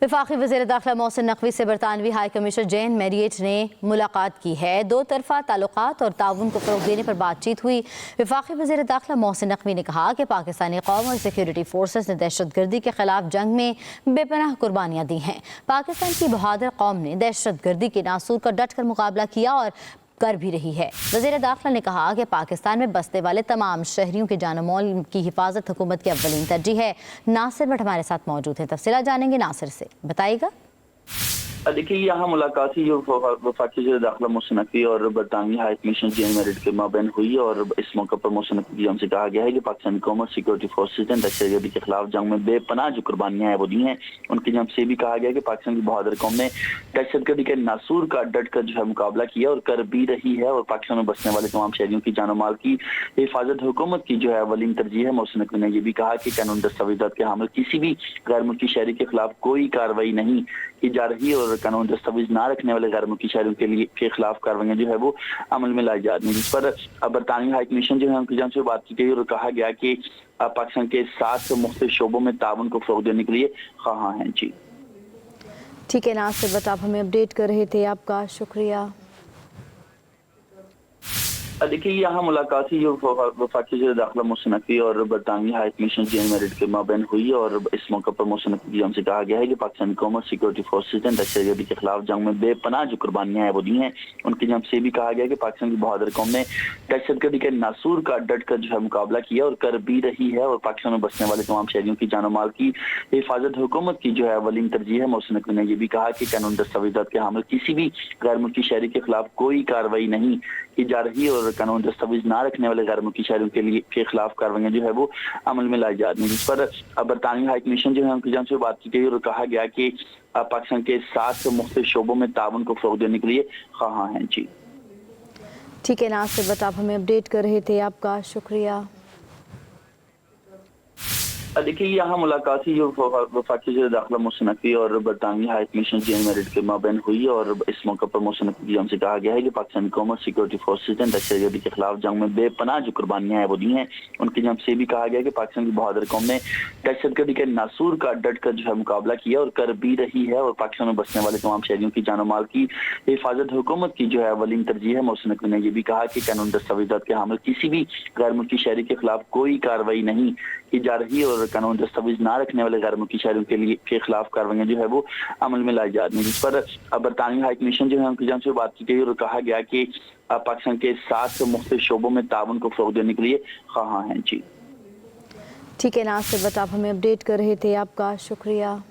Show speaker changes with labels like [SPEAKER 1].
[SPEAKER 1] वफाकी वज़ीर दाखिला मोहसिन नकवी से बरतानवी हाई कमिश्नर जेन मैरियट ने मुलाकात की है। दो तरफा ताल्लुकात और ताउन को फ़रोग़ देने पर बातचीत हुई। वफाकी वज़ीर दाखिला मोहसिन नकवी ने कहा कि पाकिस्तानी कौम और सिक्योरिटी फोर्सेस ने दहशतगर्दी के खिलाफ जंग में बेपनाह कुर्बानियाँ दी हैं। पाकिस्तान की बहादुर कौम ने दहशतगर्दी के नासूर का डट कर मुकाबला किया और कर भी रही है। वज़ीर दाखिला ने कहा कि पाकिस्तान में बसने वाले तमाम शहरियों के जान माल की हिफाजत हुकूमत की अव्वलीन तरजीह है। नासिर भट्ट हमारे साथ मौजूद हैं, तफसीलात जानेंगे नासिर से, बताइएगा।
[SPEAKER 2] देखिए, यहाँ मुलाकात ही जो वफाकी वज़ीर दाखिला मोहसिन नकवी और बरतानवी हाई कमिश्नर जेन मैरियट के माबैन हुई और इस मौके पर मोहसिन नकवी की जानिब से कहा गया है कि पाकिस्तानी कौम और सिक्योरिटी फोर्सेज ने दहशतगर्दी के खिलाफ जंग में बेपनाह जो कुर्बानियां हैं वो दी हैं। उनकी जानिब से भी कहा गया कि पाकिस्तान की बहादुर कौम ने दहशतगर्दी के नासूर का डट कर जो है मुकाबला किया और कर भी रही है और पाकिस्तान में बसने वाले तमाम शहरियों की जान माल की हिफाजत हुकूमत की जो है अव्वलीन तरजीह है। मोहसिन नकवी ने यह भी कहा कि कानून दस्तावेजात के हामिल किसी भी गैर मुल्की शहरी के खिलाफ कोई कार्रवाई नहीं की जा रही और कानून दस्तावेज ना रखने वाले गैर मुल्की शहरियों के खिलाफ कार्रवाइयां जो है वो अमल में लाई जा रही है, जिस पर बरतानवी हाई कमीशन जो है उनकी जानिब से बात की गई और कहा गया कि पाकिस्तान के साथ मुख्तलिफ शोबों में ताउन को फ़रोग़ देने के लिए ख़्वाहां हैं। जी
[SPEAKER 1] ठीक है नासिर भट्ट, आप हमें अपडेट कर रहे थे, आपका शुक्रिया।
[SPEAKER 2] देखिए, यहाँ मुलाकात ही जो वफाकी वज़ीर दाखिला मोहसिन नकवी और बरतानवी हाई कमिश्नर जेन मैरियट के माबैन हुई और इस मौके पर मोहसिन नकवी की जानिब से कहा गया है कि पाकिस्तानी कौम और सिक्योरिटी फोर्सेज ने दहशतगर्दी के खिलाफ जंग में बेपनाह जो कुर्बानियां हैं वो दी हैं। उनकी जानिब से भी कहा गया कि पाकिस्तान की बहादुर कौम ने दहशतगर्दी के नासूर का डट कर जो है मुकाबला किया और कर भी रही है और पाकिस्तान में बसने वाले तमाम शहरियों की जान माल की हिफाजत हुकूमत की जो है अव्वलीन तरजीह है। मोहसिन नकवी ने यह भी कहा कि कानून दस्तावेजात के हामिल किसी भी गैर मुल्की शहरी के खिलाफ कोई कार्रवाई नहीं की जा रही और कानून दस्तावेज ना रखने वाले गैर मुल्की शहरियों के खिलाफ कार्रवाइयां जो है वो अमल में लाई जा रही है, जिस पर बरतानवी हाई कमीशन जो है उनकी जानिब से बात की गई और कहा गया कि पाकिस्तान के साथ मुख्तलिफ शोबों में ताउन को फ़रोग़ देने के लिए ख़्वाहां हैं। जी
[SPEAKER 1] ठीक है नासिर भट्ट, आप हमें अपडेट कर रहे थे, आपका शुक्रिया।
[SPEAKER 2] देखिए, यहाँ मुलाकात ही जो वफाकी वज़ीर दाखिला मोहसिन नकवी और बरतानवी हाई कमिश्नर जेन मैरियट के माबैन हुई और इस मौके पर मोहसिन नकवी की जानिब से कहा गया है कि पाकिस्तानी कौम और सिक्योरिटी फोर्सेज ने दहशतगर्दी के खिलाफ जंग में बेपनाह जो कुर्बानियां हैं वो दी हैं। उनकी जानिब से भी कहा गया कि पाकिस्तान की बहादुर कौम ने दहशतगर्दी के नासूर का डट कर जो है मुकाबला किया और कर भी रही है और पाकिस्तान में बसने वाले तमाम शहरियों की जान माल की हिफाजत हुकूमत की जो है अव्वलीन तरजीह है। मोहसिन नकवी ने यह भी कहा कि कानून दस्तावेजात के हामिल किसी भी गैर मुल्की शहरी के खिलाफ कोई कार्रवाई नहीं की जा रही और कानून दस्तावेज ना रखने वाले गैर मुल्की शहरियों के खिलाफ कार्रवाइयां जो है वो अमल में लाई जा रही है, जिस पर बरतानवी हाई कमीशन जो है उनकी जानिब से बात की गई और कहा गया कि पाकिस्तान के साथ मुख्तलिफ शोबों में ताउन को फ़रोग़ देने के लिए ख़्वाहां हैं। जी
[SPEAKER 1] ठीक है नासिर भट्ट, आप हमें अपडेट कर रहे थे, आपका शुक्रिया।